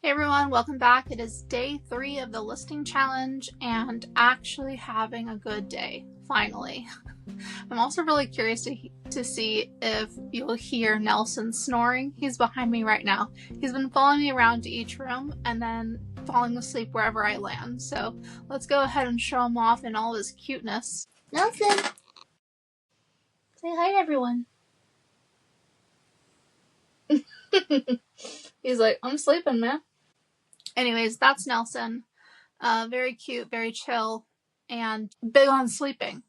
Hey everyone, welcome back. It is day 3 of the listing challenge and actually having a good day, finally. I'm also really curious to see if you'll hear Nelson snoring. He's behind me right now. He's been following me around to each room and then falling asleep wherever I land. So let's go ahead and show him off in all his cuteness. Nelson! Say hi everyone. He's like, I'm sleeping, man. Anyways, that's Nelson. Very cute, very chill, and big on sleeping.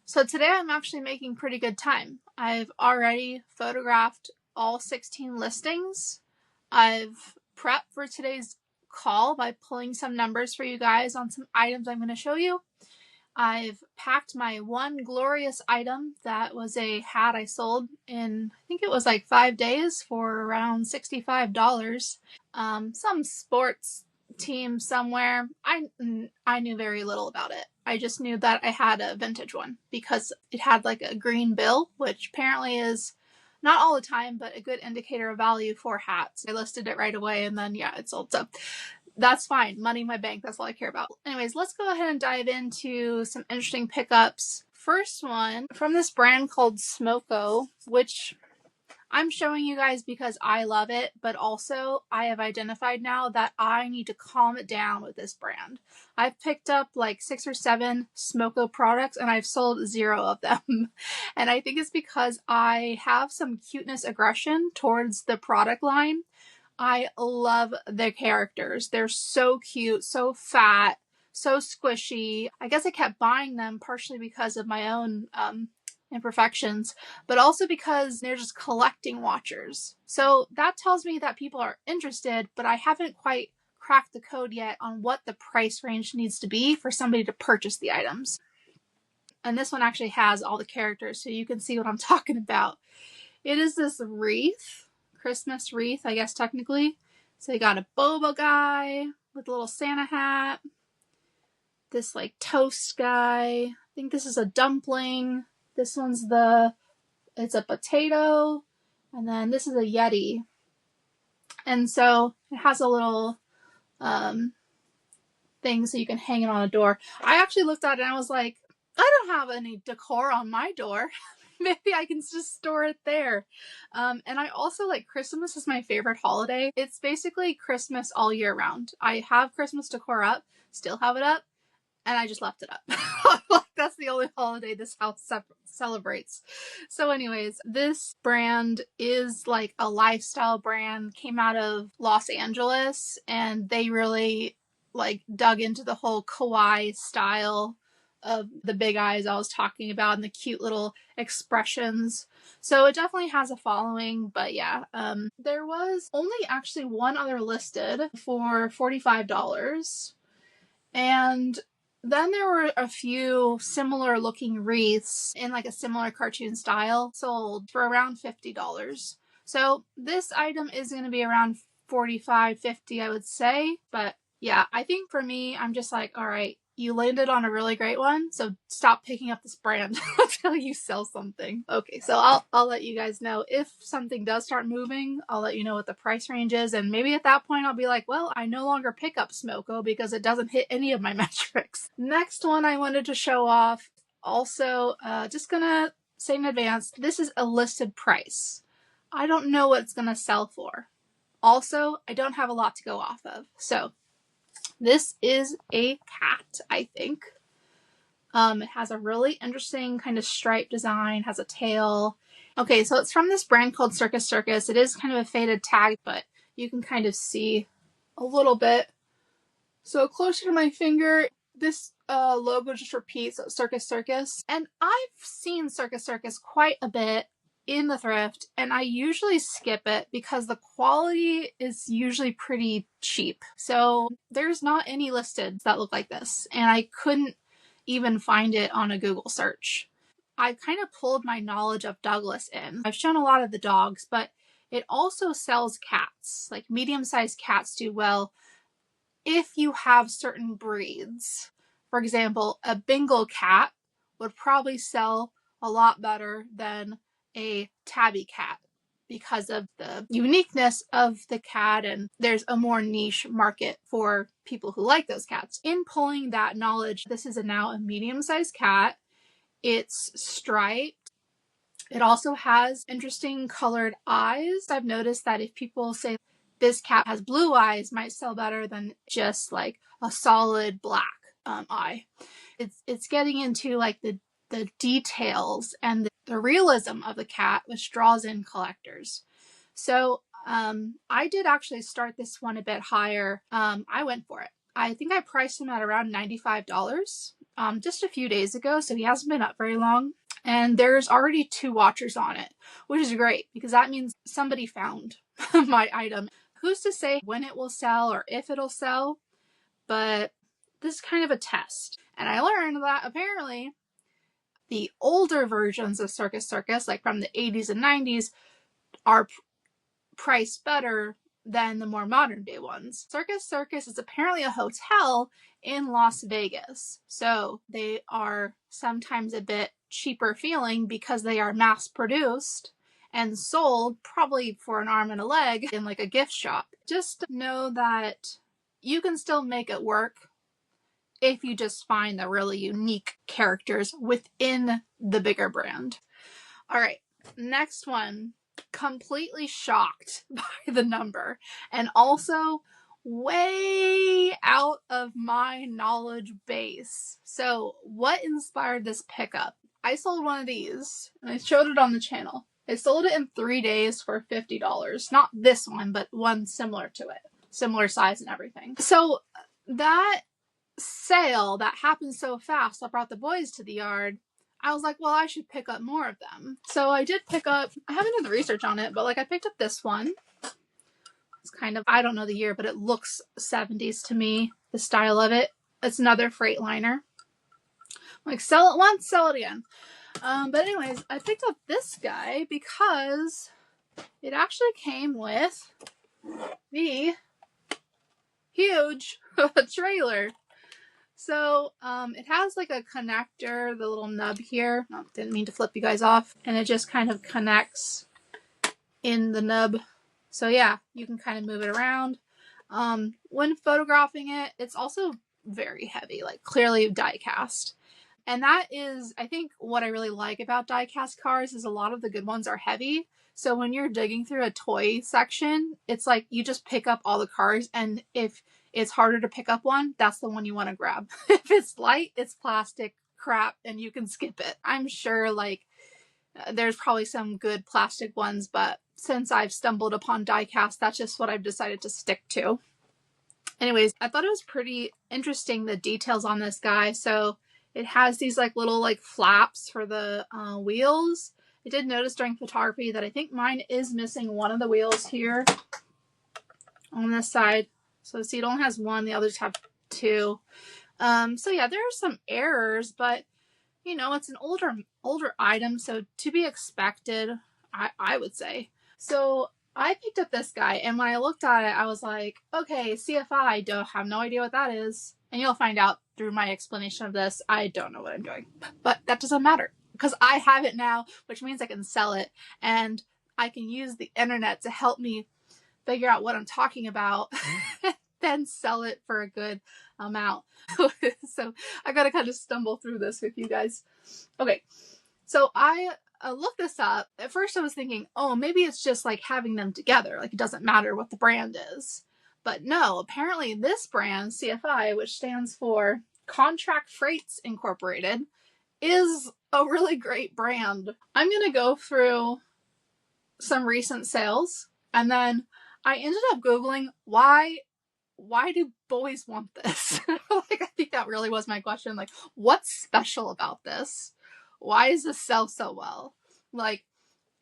So today I'm actually making pretty good time. I've already photographed all 16 listings. I've prepped for today's call by pulling some numbers for you guys on some items I'm going to show you. I've packed my one glorious item that was a hat I sold in, I think it was like 5 days for around $65. Some sports team somewhere. I knew very little about it. I just knew that I had a vintage one because it had like a green bill, which apparently is not all the time, but a good indicator of value for hats. I listed it right away and then yeah, it sold. So that's fine. Money in my bank. That's all I care about. Anyways, let's go ahead and dive into some interesting pickups. First one from this brand called Smoko, which I'm showing you guys because I love it, but also I have identified now that I need to calm it down with this brand. I've picked up like 6 or 7 Smoko products and I've sold 0 of them. And I think it's because I have some cuteness aggression towards the product line. I love the characters. They're so cute, so fat, so squishy. I guess I kept buying them partially because of my own imperfections, but also because they're just collecting watchers. So that tells me that people are interested, but I haven't quite cracked the code yet on what the price range needs to be for somebody to purchase the items. And this one actually has all the characters, so you can see what I'm talking about. It is this wreath, Christmas wreath, I guess technically. So you got a boba guy with a little Santa hat, this like toast guy. I think this is a dumpling. This one's it's a potato, and then this is a Yeti. And so it has a little thing so you can hang it on a door. I actually looked at it and I was like, I don't have any decor on my door. Maybe I can just store it there. And I also like Christmas is my favorite holiday. It's basically Christmas all year round. I have Christmas decor up, still have it up, and I just left it up. Like that's the only holiday this house celebrates. So anyways, this brand is like a lifestyle brand, came out of Los Angeles, and they really like dug into the whole kawaii style of the big eyes I was talking about and the cute little expressions. So it definitely has a following, but yeah, there was only actually one other listed for $45. And then there were a few similar looking wreaths in like a similar cartoon style sold for around $50. So this item is going to be around $45, $50, I would say. But yeah, I think for me, I'm just like, all right, you landed on a really great one, so stop picking up this brand until you sell something. Okay, so I'll let you guys know if something does start moving. I'll let you know what the price range is, and maybe at that point I'll be like, well, I no longer pick up Smoko because it doesn't hit any of my metrics. Next one I wanted to show off, also just gonna say in advance, this is a listed price. I don't know what it's gonna sell for. Also, I don't have a lot to go off of, so this is a cat, I think. It has a really interesting kind of stripe design, has a tail. Okay, so it's from this brand called Circus Circus. It is kind of a faded tag, but you can kind of see a little bit. So closer to my finger, this logo just repeats Circus Circus. And I've seen Circus Circus quite a bit in the thrift, and I usually skip it because the quality is usually pretty cheap. So there's not any listed that look like this, and I couldn't even find it on a Google search. I've kind of pulled my knowledge of Douglas in. I've shown a lot of the dogs, but it also sells cats. Like medium-sized cats do well if you have certain breeds. For example, a Bengal cat would probably sell a lot better than a tabby cat. because of the uniqueness of the cat, and there's a more niche market for people who like those cats. In pulling that knowledge, this is now a medium-sized cat. It's striped. It also has interesting colored eyes. I've noticed that if people say this cat has blue eyes, might sell better than just like a solid black eye. It's getting into like the details and the realism of the cat, which draws in collectors. So I did actually start this one a bit higher. I went for it. I think I priced him at around $95 just a few days ago, so he hasn't been up very long. And there's already 2 watchers on it, which is great because that means somebody found my item. Who's to say when it will sell or if it'll sell? But this is kind of a test. And I learned that apparently the older versions of Circus Circus, like from the 80s and 90s, are priced better than the more modern day ones. Circus Circus is apparently a hotel in Las Vegas, so they are sometimes a bit cheaper feeling because they are mass produced and sold probably for an arm and a leg in like a gift shop. Just know that you can still make it work if you just find the really unique characters within the bigger brand. All right, next one. Completely shocked by the number and also way out of my knowledge base. So what inspired this pickup? I sold one of these and I showed it on the channel. I sold it in 3 days for $50. Not this one, but one similar to it. Similar size and everything. So that sale that happened so fast, I brought the boys to the yard. I was like, well, I should pick up more of them. So I did pick up, I haven't done the research on it, but like I picked up this one. It's kind of, I don't know the year, but it looks 70s to me, the style of it. It's another Freightliner. I'm like, sell it once, sell it again. But anyways, I picked up this guy because it actually came with the huge trailer. So it has like a connector, the little nub here. Oh, didn't mean to flip you guys off. And it just kind of connects in the nub. So yeah, you can kind of move it around. When photographing it, it's also very heavy, like clearly die cast. And that is, I think, what I really like about die cast cars is a lot of the good ones are heavy. So when you're digging through a toy section, it's like you just pick up all the cars, and if it's harder to pick up one, that's the one you want to grab. If it's light, it's plastic crap and you can skip it. I'm sure like there's probably some good plastic ones, but since I've stumbled upon die cast, that's just what I've decided to stick to. Anyways, I thought it was pretty interesting, the details on this guy. So it has these like little like flaps for the wheels. I did notice during photography that I think mine is missing one of the wheels here on this side. So see, it only has one, the others have 2. So yeah, there are some errors, but you know, it's an older item, so to be expected, I would say. So I picked up this guy, and when I looked at it, I was like, okay, CFI, don't have no idea what that is. And you'll find out through my explanation of this, I don't know what I'm doing. But that doesn't matter, because I have it now, which means I can sell it, and I can use the internet to help me figure out what I'm talking about, then sell it for a good amount. So I gotta kind of stumble through this with you guys. Okay, so I looked this up. At first I was thinking, oh, maybe it's just like having them together, like it doesn't matter what the brand is. But no, apparently this brand, CFI, which stands for Contract Freights Incorporated, is a really great brand. I'm gonna go through some recent sales, and then I ended up Googling why do boys want this? Like, I think that really was my question. Like, what's special about this? Why does this sell so well? Like,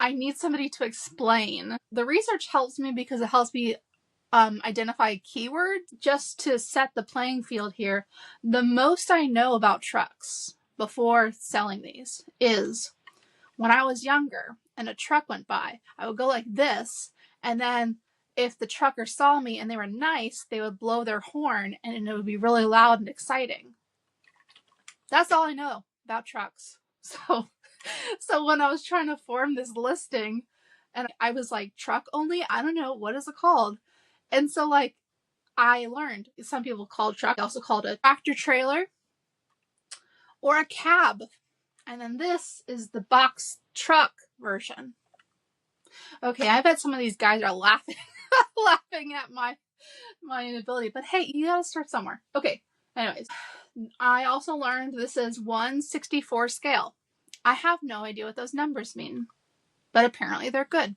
I need somebody to explain. The research helps me because it helps me identify keywords just to set the playing field here. The most I know about trucks before selling these is when I was younger and a truck went by, I would go like this, and then if the trucker saw me and they were nice, they would blow their horn and it would be really loud and exciting. That's all I know about trucks. So when I was trying to form this listing, And I was like, truck only? I don't know. What is it called? And so like I learned some people call truck, they also called a tractor trailer or a cab. And then this is the box truck version. Okay, I bet some of these guys are laughing laughing at my inability, but hey, you gotta start somewhere. Okay, anyways, I also learned this is 1/64 scale. I have no idea what those numbers mean, but apparently they're good.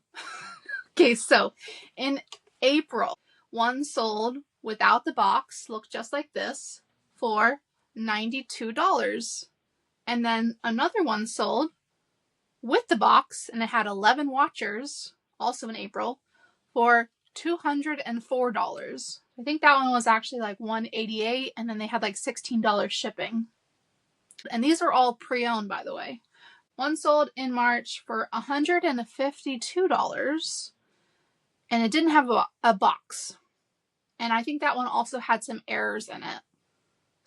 Okay, so in April, one sold without the box, looked just like this, for $92. And then another one sold with the box, and it had 11 watchers, also in April, for $204. I think that one was actually like $188, and then they had like $16 shipping. And these are all pre-owned, by the way. One sold in March for $152, and it didn't have a box. And I think that one also had some errors in it.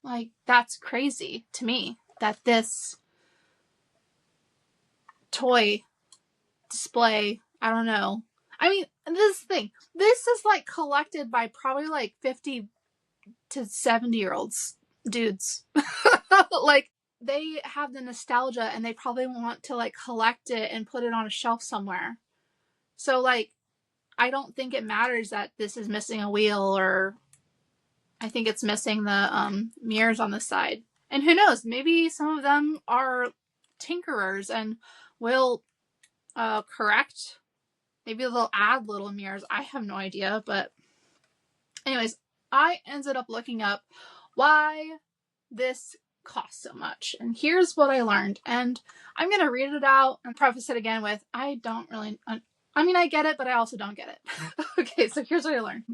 Like, that's crazy to me that this toy display, I don't know. I mean, this thing, this is like collected by probably like 50 to 70-year-olds dudes. Like, they have the nostalgia and they probably want to like collect it and put it on a shelf somewhere. So like, I don't think it matters that this is missing a wheel, or I think it's missing the mirrors on the side. And who knows, maybe some of them are tinkerers and will correct. Maybe they'll add little mirrors. I have no idea. But anyways, I ended up looking up why this costs so much. And here's what I learned. And I'm going to read it out and preface it again with, I don't really, I mean, I get it, but I also don't get it. Okay, so here's what I learned.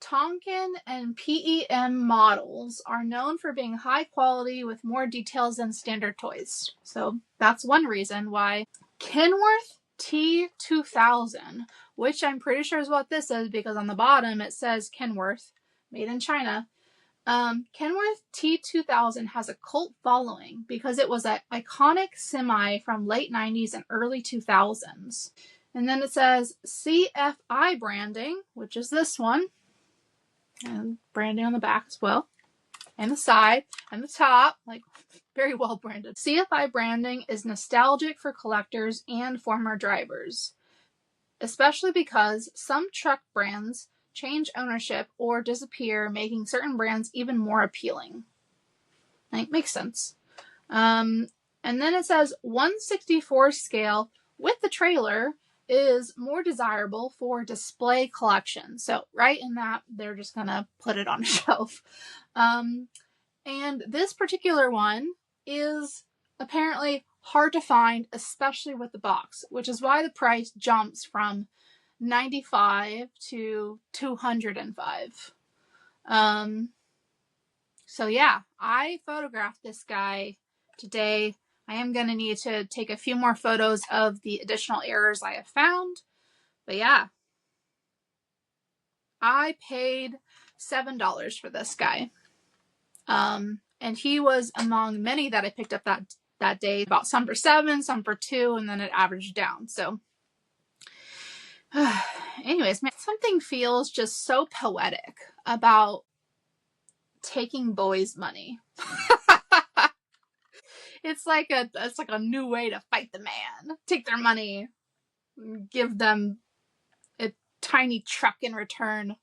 Tonkin and PEM models are known for being high quality with more details than standard toys. So that's one reason why Kenworth T2000, which I'm pretty sure is what this is because on the bottom it says Kenworth, made in China. Kenworth T2000 has a cult following because it was an iconic semi from late 90s and early 2000s. And then it says CFI branding, which is this one. And branding on the back as well, and the side, and the top, like very well branded. CFI branding is nostalgic for collectors and former drivers, especially because some truck brands change ownership or disappear, making certain brands even more appealing. Like, makes sense. And then it says 1/64 scale with the trailer is more desirable for display collection. So right in that, they're just gonna put it on a shelf. And this particular one is apparently hard to find, especially with the box, which is why the price jumps from $95 to $205. So yeah, I photographed this guy today. I am going to need to take a few more photos of the additional errors I have found. But yeah, I paid $7 for this guy. And he was among many that I picked up that day. About some for $7, some for $2, and then it averaged down. So anyways, man, something feels just so poetic about taking boys' money. It's like a new way to fight the man. Take their money, give them a tiny truck in return.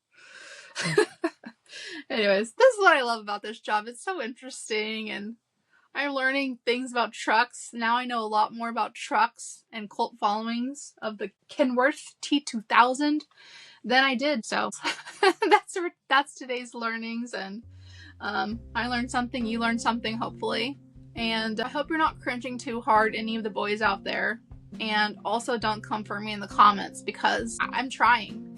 Anyways, this is what I love about this job. It's so interesting, and I'm learning things about trucks. Now I know a lot more about trucks and cult followings of the Kenworth T2000 than I did. So that's today's learnings, and I learned something, you learned something, hopefully. And I hope you're not cringing too hard, any of the boys out there. And also don't come for me in the comments because I'm trying.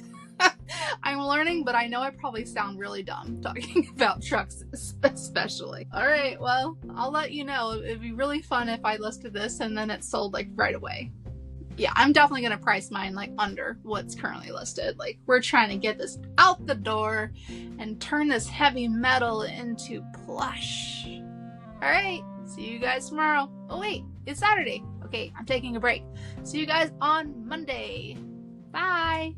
I'm learning, but I know I probably sound really dumb talking about trucks especially. Alright, well, I'll let you know. It'd be really fun if I listed this and then it sold like right away. Yeah, I'm definitely going to price mine like under what's currently listed. Like, we're trying to get this out the door and turn this heavy metal into plush. Alright, see you guys tomorrow. Oh wait, it's Saturday. Okay. Okay, I'm taking a break. See you guys on Monday. Bye.